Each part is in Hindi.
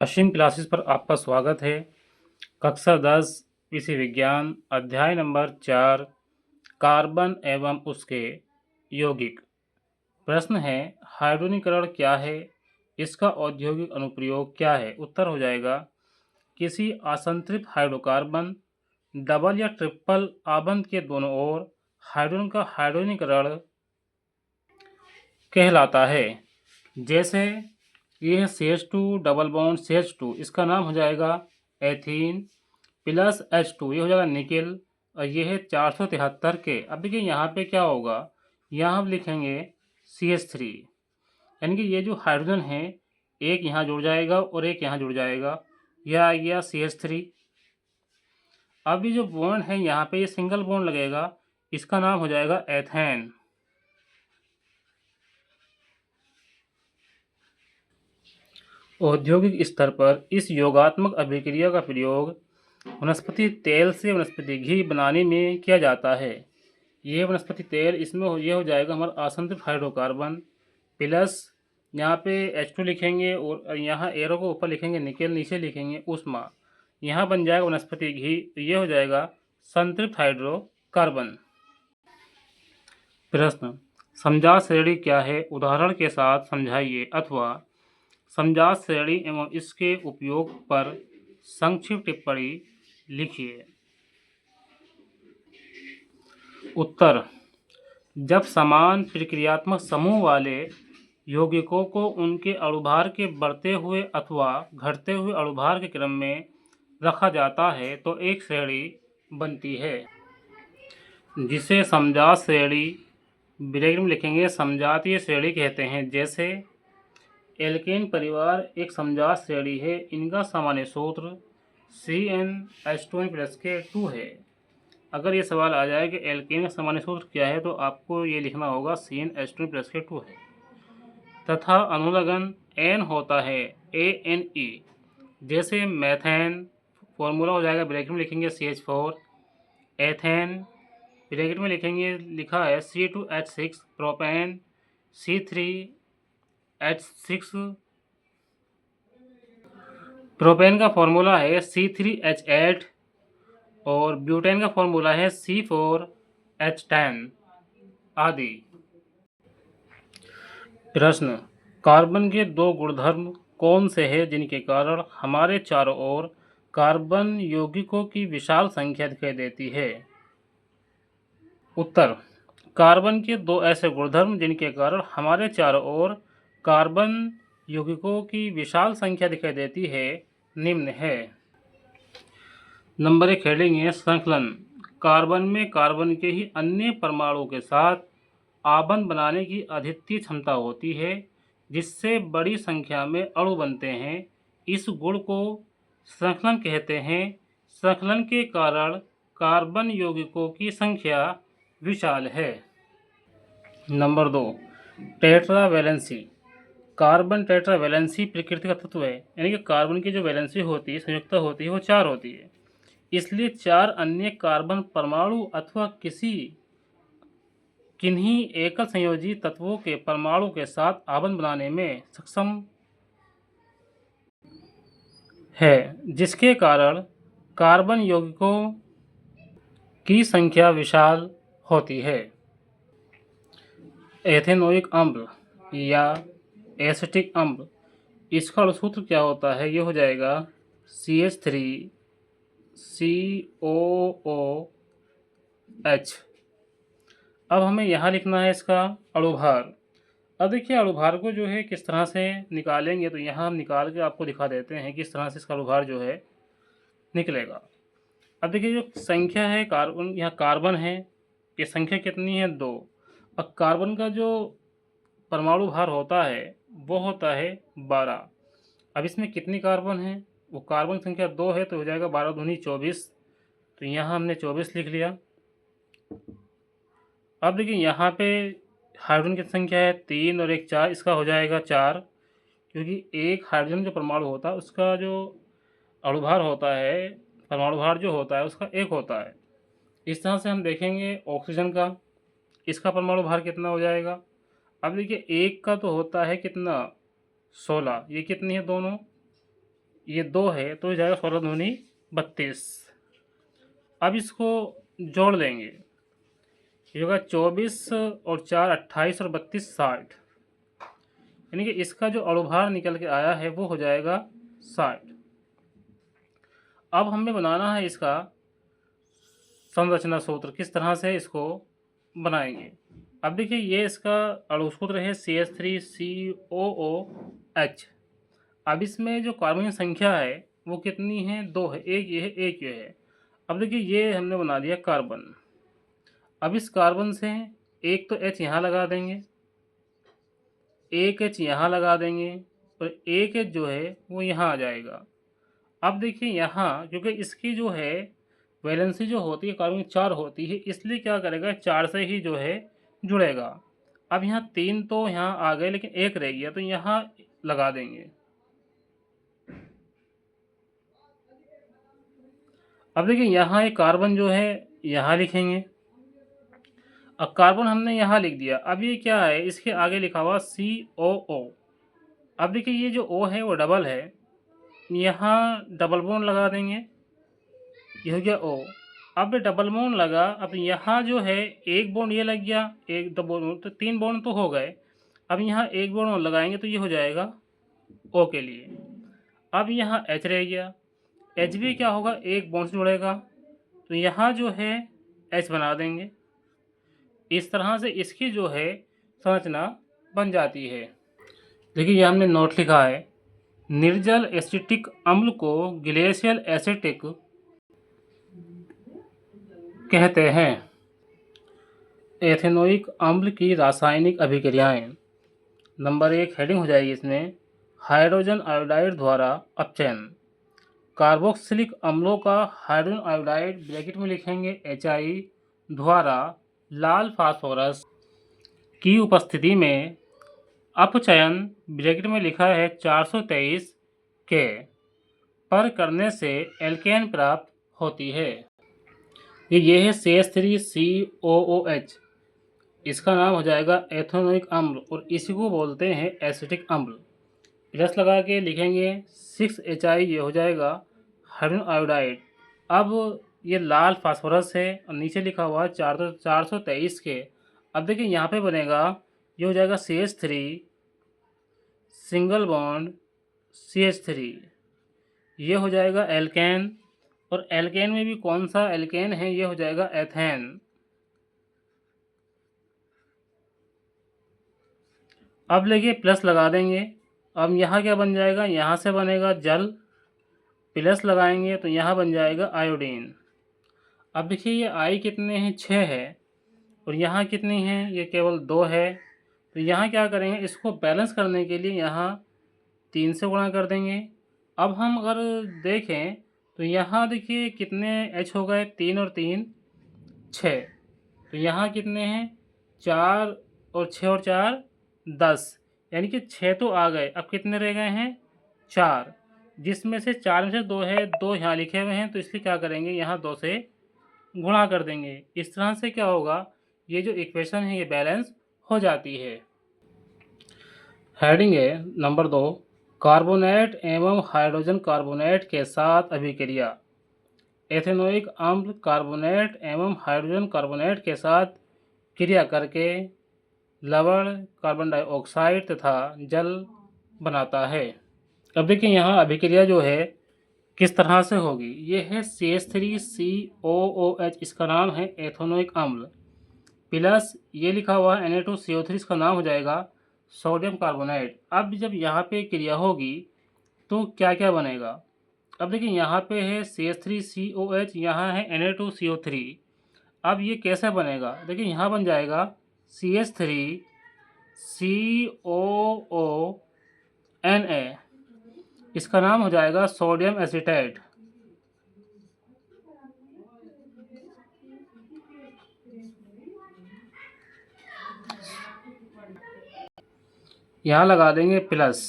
असीम क्लासेस पर आपका स्वागत है। कक्षा 10 विषय विज्ञान अध्याय नंबर 4 कार्बन एवं उसके यौगिक। प्रश्न है, हाइड्रोनीकरण क्या है, इसका औद्योगिक अनुप्रयोग क्या है। उत्तर हो जाएगा किसी असंतृप्त हाइड्रोकार्बन डबल या ट्रिपल आबंध के दोनों ओर हाइड्रोजन का हाइड्रोनीकरण कहलाता है। जैसे ये CH2 डबल बॉन्ड CH2, इसका नाम हो जाएगा एथीन प्लस H2, ये हो जाएगा निकेल, और ये है 473 के। अब देखिए यहाँ पे क्या होगा, यहाँ हम लिखेंगे CH3, यानी कि ये जो हाइड्रोजन है एक यहाँ जुड़ जाएगा और एक यहाँ जुड़ जाएगा, यह आ गया CH3। अब ये जो बॉन्ड है यहाँ पे ये सिंगल बॉन्ड लगेगा, इसका नाम हो जाएगा एथेन। औद्योगिक स्तर पर इस योगात्मक अभिक्रिया का प्रयोग वनस्पति तेल से वनस्पति घी बनाने में किया जाता है। ये वनस्पति तेल, इसमें ये हो जाएगा हमारा असंतृप्त हाइड्रोकार्बन प्लस यहाँ पे H2 लिखेंगे और यहाँ एरो को ऊपर लिखेंगे निकेल, नीचे लिखेंगे उष्मा, यहाँ बन जाएगा वनस्पति घी, तो ये हो जाएगा संतृप्त हाइड्रोकार्बन। प्रश्न, समजात श्रेणी क्या है, उदाहरण के साथ समझाइए अथवा समजात श्रेणी एवं इसके उपयोग पर संक्षिप्त टिप्पणी लिखिए। उत्तर, जब समान प्रक्रियात्मक समूह वाले यौगिकों को उनके अणुभार के बढ़ते हुए अथवा घटते हुए अणुभार के क्रम में रखा जाता है तो एक श्रेणी बनती है, जिसे समजात श्रेणी ब्रैकेट में लिखेंगे समजातीय श्रेणी कहते हैं। जैसे एल्केन परिवार एक समजात श्रेणी है, इनका सामान्य सूत्र CnH2n+K2 है। अगर ये सवाल आ जाए कि एल्केन का सामान्य सूत्र क्या है, तो आपको ये लिखना होगा CnH2n+K2 है। तथा अनुलग्न N होता है ANE। जैसे मैथेन, फॉर्मूला हो जाएगा ब्रैकेट में लिखेंगे CH4, एथेन ब्रैकेट में लिखेंगे, लिखा है C2H6, प्रोपेन C3H6, प्रोपेन का फॉर्मूला है C3H8 और ब्यूटेन का फॉर्मूला है C4H10 आदि। प्रश्न, कार्बन के दो गुणधर्म कौन से हैं जिनके कारण हमारे चारों ओर कार्बन यौगिकों की विशाल संख्या दिखाई देती है। उत्तर, कार्बन के दो ऐसे गुणधर्म जिनके कारण हमारे चारों ओर कार्बन यौगिकों की विशाल संख्या दिखाई देती है निम्न है। नंबर 1 हेडिंग है संकलन। कार्बन में कार्बन के ही अन्य परमाणुओं के साथ आबंध बनाने की अद्वितीय क्षमता होती है, जिससे बड़ी संख्या में अणु बनते हैं। इस गुण को संकलन कहते हैं। संकलन के कारण कार्बन यौगिकों की संख्या विशाल है। Number 2 tetravalency. कार्बन टेट्रावैलेंसी प्रकृति का तत्व है, यानी कि कार्बन की जो वैलेंसी होती है, संयुक्ता होती है, वो 4 होती है। इसलिए 4 अन्य कार्बन परमाणु अथवा किन्हीं एकल संयोजी तत्वों के परमाणु के साथ आबंध बनाने में सक्षम है, जिसके कारण कार्बन यौगिकों की संख्या विशाल होती है। एथेनोइक अम्ल या एसिटिक अम्ल, इसका अणुसूत्र क्या होता है, ये हो जाएगा CH3COOH। अब हमें यहाँ लिखना है इसका अणुभार। अब देखिए अणुभार को जो है किस तरह से निकालेंगे, तो यहाँ हम निकाल के आपको दिखा देते हैं किस तरह से इसका अणुभार जो है निकलेगा। अब देखिए जो संख्या है कार्बन, यहाँ कार्बन है, ये संख्या कितनी है 2। अब कार्बन का जो परमाणु भार होता है वो होता है 12। अब इसमें कितनी कार्बन है, वो कार्बन संख्या 2 है, तो हो जाएगा 12 दूनी 24, तो यहाँ हमने 24 लिख लिया। अब देखिए यहाँ पे हाइड्रोजन की संख्या है 3 और 1 4, इसका हो जाएगा 4, क्योंकि एक हाइड्रोजन जो परमाणु होता है उसका जो अणुभार होता है, परमाणु भार जो होता है उसका 1 होता है। इस तरह से हम देखेंगे ऑक्सीजन का, इसका परमाणु भार कितना हो जाएगा। अब देखिए एक का तो होता है कितना 16, ये कितनी है दोनों ये 2 है तो हो जाएगा 16 दूनी 32। अब इसको जोड़ लेंगे, ये होगा 24 और 4 28 और 32 60, यानी कि इसका जो अणुभार निकल के आया है वो हो जाएगा 60। अब हमें बनाना है इसका संरचना सूत्र, किस तरह से इसको बनाएंगे। अब देखिए ये इसका अणु सूत्र है CH3COOH। अब इसमें जो कार्बन की संख्या है वो कितनी है, 2 है, एक ये है एक ये है। अब देखिए ये हमने बना दिया कार्बन। अब इस कार्बन से एक तो H यहाँ लगा देंगे, एक H यहाँ लगा देंगे और एक H जो है वो यहाँ आ जाएगा। अब देखिए यहाँ क्योंकि इसकी जो है वैलेंसी जो होती है कार्बन की 4 होती है, इसलिए क्या करेगा 4 से ही जो है जुड़ेगा। अब यहाँ 3 तो यहाँ आ गए लेकिन एक रह गया तो यहाँ लगा देंगे। अब देखिए यहाँ एक कार्बन जो है यहाँ लिखेंगे। अब कार्बन हमने यहाँ लिख दिया, अब ये क्या है इसके आगे लिखा हुआ COO। अब देखिए ये जो O है वो डबल है, यहाँ डबल बॉन्ड लगा देंगे, ये हो गया O। अब डबल बॉन्ड लगा, अब यहाँ जो है एक बॉन्ड ये लग गया, एक दो बॉन्ड तो 3 बॉन्ड तो हो गए। अब यहाँ एक बॉन्ड और लगाएंगे तो ये हो जाएगा O के लिए। अब यहाँ H रह गया, H भी क्या होगा एक बॉन्ड से जुड़ेगा तो यहाँ जो है H बना देंगे। इस तरह से इसकी जो है संरचना बन जाती है। देखिए ये हमने नोट लिखा है, निर्जल एसिटिक अम्ल को ग्लेशियल एसिटिक कहते हैं। एथेनोइक अम्ल की रासायनिक अभिक्रियाएं। नंबर 1 हेडिंग हो जाएगी इसमें, हाइड्रोजन आयोडाइड द्वारा अपचयन। कार्बोक्सिलिक अम्लों का हाइड्रोजन आयोडाइड ब्रैकेट में लिखेंगे HI द्वारा लाल फास्फोरस की उपस्थिति में अपचयन ब्रैकेट में लिखा है 423 के पर करने से एल्केन प्राप्त होती है। ये है CH3COOH, इसका नाम हो जाएगा एथेनोइक अम्ल और इसी को बोलते हैं एसिटिक अम्ल। प्लस लगा के लिखेंगे 6HI, ये हो जाएगा हाइड्रोजन आयोडाइड। अब ये लाल फास्फोरस है और नीचे लिखा हुआ है 423 के। अब देखिए यहाँ पे बनेगा, ये हो जाएगा CH3 सिंगल बॉन्ड CH3, ये हो जाएगा एल्केन और एल्केन में भी कौन सा एल्केन है, ये हो जाएगा एथेन। अब देखिए प्लस लगा देंगे, अब यहाँ क्या बन जाएगा, यहाँ से बनेगा जल, प्लस लगाएंगे तो यहाँ बन जाएगा आयोडीन। अब देखिए ये आई कितने हैं 6 है और यहाँ कितनी है, ये केवल 2 है। तो यहाँ क्या करेंगे, इसको बैलेंस करने के लिए यहाँ 3 से गुणा कर देंगे। अब हम अगर देखें तो यहाँ देखिए कितने H हो गए, 3 और 3 6, तो यहाँ कितने हैं 4 और 6 और 4 10, यानी कि 6 तो आ गए। अब कितने रह गए हैं 4, जिसमें से 4 में से 2 है, 2 यहाँ लिखे हुए हैं तो इसलिए क्या करेंगे यहाँ 2 से गुणा कर देंगे। इस तरह से क्या होगा, ये जो इक्वेशन है ये बैलेंस हो जाती है। हेडिंग है नंबर 2, कार्बोनेट एवं हाइड्रोजन कार्बोनेट के साथ अभिक्रिया। एथेनोइक अम्ल कार्बोनेट एवं हाइड्रोजन कार्बोनेट के साथ क्रिया करके लवण, कार्बन डाइऑक्साइड तथा जल बनाता है। अब देखिए यहाँ अभिक्रिया जो है किस तरह से होगी, ये है CH3COOH, इसका नाम है एथेनोइक अम्ल, प्लस ये लिखा हुआ है Na2CO3, इसका नाम हो जाएगा सोडियम कार्बोनेट। अब जब यहाँ पे क्रिया होगी तो क्या क्या बनेगा, अब देखिए यहाँ पे है CH3COH, यहाँ है Na2CO3। अब ये कैसे बनेगा, देखिए यहाँ बन जाएगा CH3COONA, इसका नाम हो जाएगा सोडियम एसीटेट। यहाँ लगा देंगे प्लस।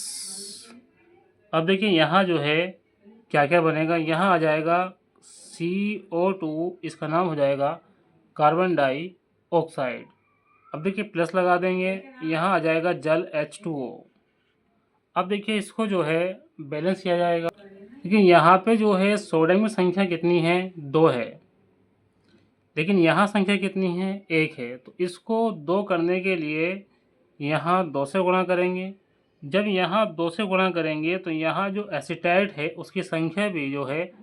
अब देखिए यहाँ जो है क्या क्या बनेगा, यहाँ आ जाएगा CO2, इसका नाम हो जाएगा कार्बन डाइऑक्साइड। अब देखिए प्लस लगा देंगे, यहाँ आ जाएगा जल H2O। अब देखिए इसको जो है बैलेंस किया जाएगा, लेकिन यहाँ पे जो है सोडियम की संख्या कितनी है, 2 है, लेकिन यहाँ संख्या कितनी है, 1 है। तो इसको 2 करने के लिए यहाँ 2 से गुणा करेंगे। जब यहाँ 2 से गुणा करेंगे तो यहाँ जो एसिटाइट है उसकी संख्या भी जो है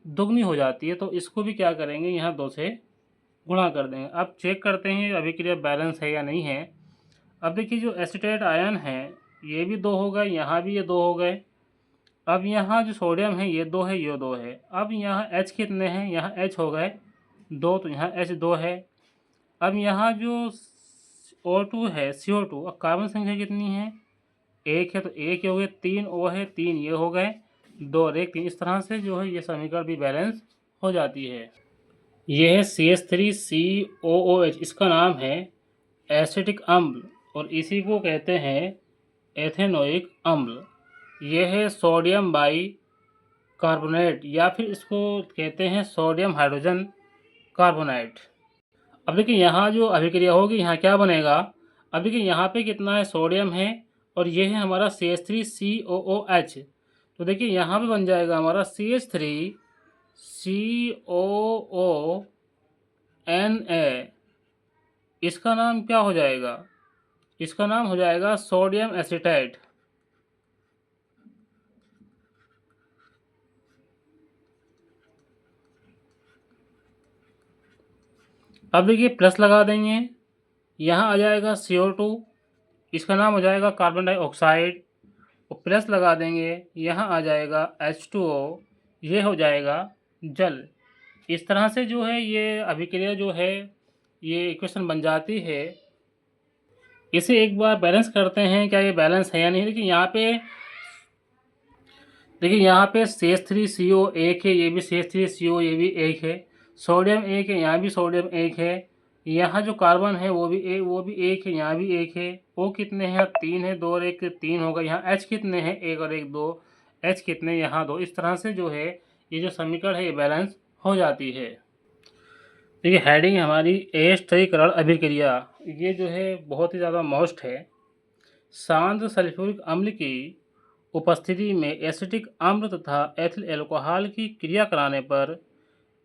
दुगनी हो जाती है। तो इसको भी क्या करेंगे, यहाँ 2 से गुणा कर देंगे। अब चेक करते हैं अभिक्रिया बैलेंस है या नहीं है। अब देखिए जो एसिटाइट आयन है ये भी 2 हो गए, यहाँ भी ये 2 हो गए। अब यहाँ जो सोडियम है ये 2 है, ये 2 है। अब यहाँ H कितने हैं, यहाँ H हो गए 2, तो यहाँ H 2 है। अब यहाँ जो O2 है, CO2, अब कार्बन संख्या कितनी है, 1 है, तो 1 हो गए, 3 O है, 3 ये हो गए, 2 और 1 3। इस तरह से जो है ये समीकरण भी बैलेंस हो जाती है। ये है CH3COOH, इसका नाम है एसिटिक अम्ल और इसी को कहते हैं एथेनोइक अम्ल। यह है सोडियम बाई कार्बोनेट या फिर इसको कहते हैं सोडियम हाइड्रोजन कार्बोनेट। अब देखिए यहाँ जो अभिक्रिया होगी यहाँ क्या बनेगा। अब देखिए यहाँ पे कितना है, सोडियम है और ये है हमारा CH3COOH। तो देखिए यहाँ पे बन जाएगा हमारा CH3COONA। इसका नाम क्या हो जाएगा, इसका नाम हो जाएगा सोडियम एसिटेट। अब देखिए प्लस लगा देंगे, यहाँ आ जाएगा CO2, इसका नाम हो जाएगा कार्बन डाइऑक्साइड, और प्लस लगा देंगे, यहाँ आ जाएगा H2O, ये हो जाएगा जल। इस तरह से जो है ये अभिक्रिया जो है ये इक्वेशन बन जाती है। इसे एक बार बैलेंस करते हैं, क्या ये बैलेंस है या नहीं। देखिए यहाँ पे CH3CO 1 है, ये भी CH3CO ये भी 1 है, सोडियम 1 है, यहाँ भी सोडियम 1 है, यहाँ जो कार्बन है वो भी 1 है, यहाँ भी 1 है। O कितने हैं, 3 है, 2 और 1 3 होगा। यहाँ H कितने हैं, 1 और 1 2, H कितने, यहाँ 2। इस तरह से जो है ये जो समीकरण है ये बैलेंस हो जाती है। देखिए हेडिंग हमारी एस्टरीकरण अभिक्रिया, ये जो है बहुत ही ज़्यादा मोस्ट है। शांत सल्फ्यूरिक अम्ल की उपस्थिति में एसिटिक अम्ल तथा एथिल एल्कोहल की क्रिया कराने पर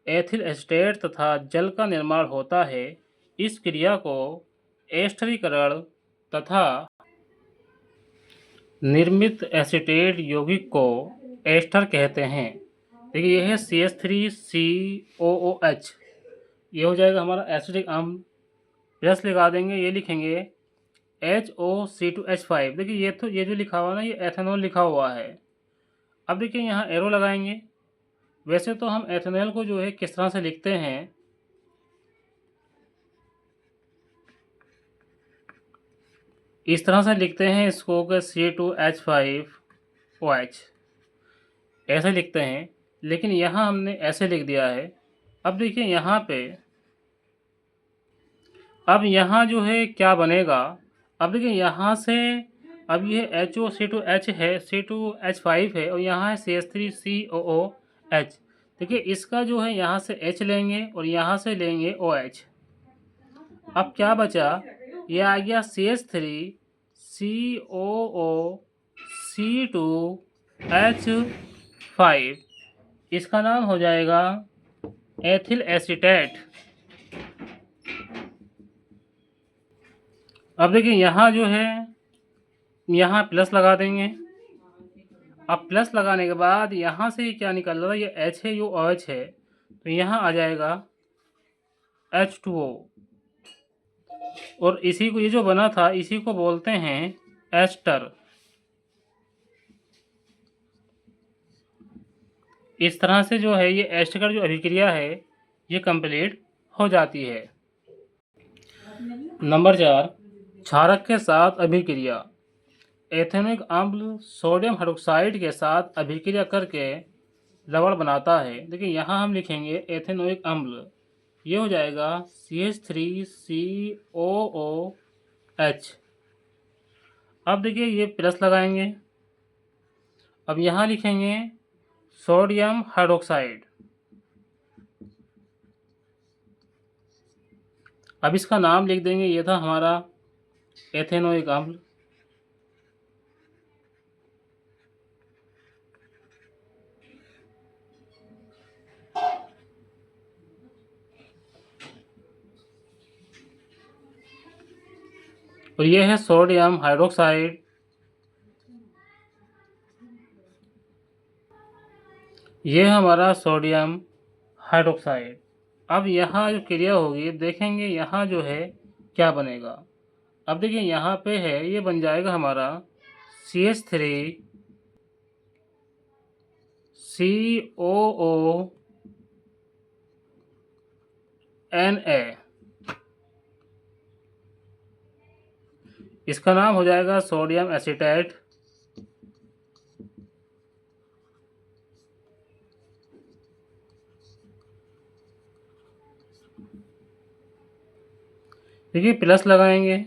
एथिल एस्टेट तथा जल का निर्माण होता है। इस क्रिया को एस्टरीकरण तथा निर्मित एसिटेट यौगिक को एस्टर कहते हैं। देखिए यह है CH3COOH, ये हो जाएगा हमारा एसिटिक अम्ल। प्लस लगा देंगे, ये लिखेंगे HOC2H5। देखिए ये जो लिखा हुआ ना ये एथेनॉल लिखा हुआ है। अब देखिए यहाँ एरो लगाएंगे। वैसे तो हम एथेनॉल को जो है किस तरह से लिखते हैं, इस तरह से लिखते हैं इसको कि C2H5OH, ऐसे लिखते हैं, लेकिन यहाँ हमने ऐसे लिख दिया है। अब देखिए यहाँ पे अब यहाँ जो है क्या बनेगा। अब देखिए यहाँ से अब ये HOC2H है, C2H5 है और यहाँ है CH3COOH। देखिए इसका जो है यहाँ से H लेंगे और यहाँ से लेंगे OH। अब क्या बचा, ये आ गया CH3COOC2H5, इसका नाम हो जाएगा एथिल एसीटेट। अब देखिए यहाँ जो है यहाँ प्लस लगा देंगे। अब प्लस लगाने के बाद यहाँ से क्या निकल रहा है, ये H है, ये OH है, तो यहाँ आ जाएगा H2O। और इसी को, ये जो बना था इसी को बोलते हैं एस्टर। इस तरह से जो है ये एस्टर जो अभिक्रिया है ये कंप्लीट हो जाती है। नंबर 4, क्षारक के साथ अभिक्रिया। एथेनोइक अम्ल सोडियम हाइड्रोक्साइड के साथ अभिक्रिया करके लवण बनाता है। देखिए यहाँ हम लिखेंगे एथेनोइक अम्ल, ये हो जाएगा CH3COOH। अब देखिए ये प्लस लगाएंगे, अब यहाँ लिखेंगे सोडियम हाइड्रोक्साइड। अब इसका नाम लिख देंगे, ये था हमारा एथेनोइक अम्ल। और ये है सोडियम हाइड्रोक्साइड। ये है हमारा सोडियम हाइड्रोक्साइड। अब यहाँ जो क्रिया होगी देखेंगे यहाँ जो है क्या बनेगा। अब देखिए यहाँ पे है, ये बन जाएगा हमारा CH3 COO Na। इसका नाम हो जाएगा सोडियम एसीटेट। देखिए प्लस लगाएंगे।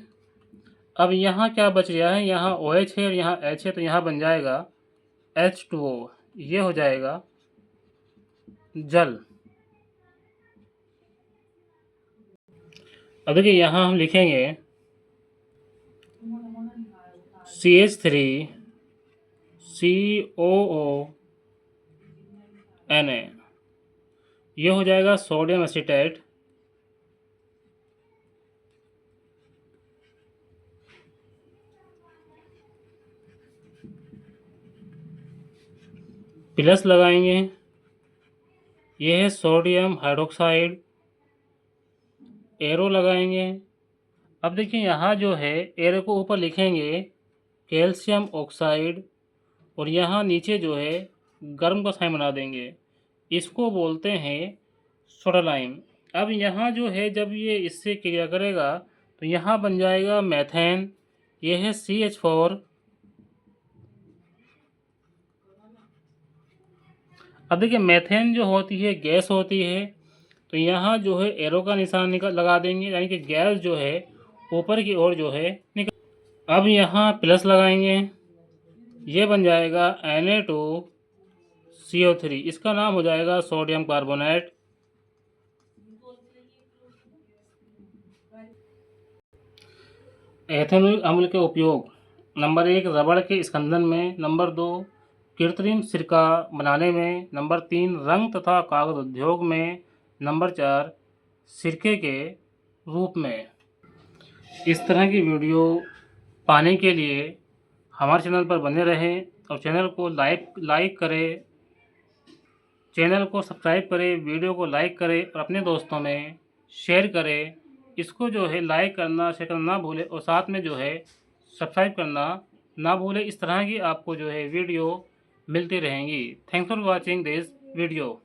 अब यहाँ क्या बच गया है, यहाँ OH है और यहाँ H है, तो यहाँ बन जाएगा H2O। ये हो जाएगा जल। अब देखिए यहाँ हम लिखेंगे CH3 COO Na। ये हो जाएगा सोडियम एसीटेट। प्लस लगाएंगे, ये है सोडियम हाइड्रोक्साइड। एरो लगाएंगे। अब देखिए यहाँ जो है एरो को ऊपर लिखेंगे कैल्शियम ऑक्साइड, और यहाँ नीचे जो है गर्म का साइन बना देंगे, इसको बोलते हैं सोडा लाइम। अब यहाँ जो है जब ये इससे क्रिया करेगा तो यहाँ बन जाएगा मैथेन। ये है CH4। अब देखिए मैथेन जो होती है गैस होती है, तो यहाँ जो है एरो का निशान लगा देंगे, यानी कि गैस जो है ऊपर की ओर जो है निकल। अब यहाँ प्लस लगाएंगे, ये बन जाएगा Na2CO3। इसका नाम हो जाएगा सोडियम कार्बोनेट। एथेनॉल अम्ल के उपयोग नंबर 1 रबड़ के स्कंदन में, नंबर 2 कृत्रिम सिरका बनाने में, नंबर 3 रंग तथा कागज उद्योग में, नंबर 4 सिरके के रूप में। इस तरह की वीडियो पाने के लिए हमारे चैनल पर बने रहें और चैनल को लाइक करें, चैनल को सब्सक्राइब करें, वीडियो को लाइक करें और अपने दोस्तों में शेयर करें। इसको जो है लाइक करना, शेयर करना ना भूलें और साथ में जो है सब्सक्राइब करना ना भूलें। इस तरह की आपको जो है वीडियो मिलती रहेंगी। Thanks for watching this video.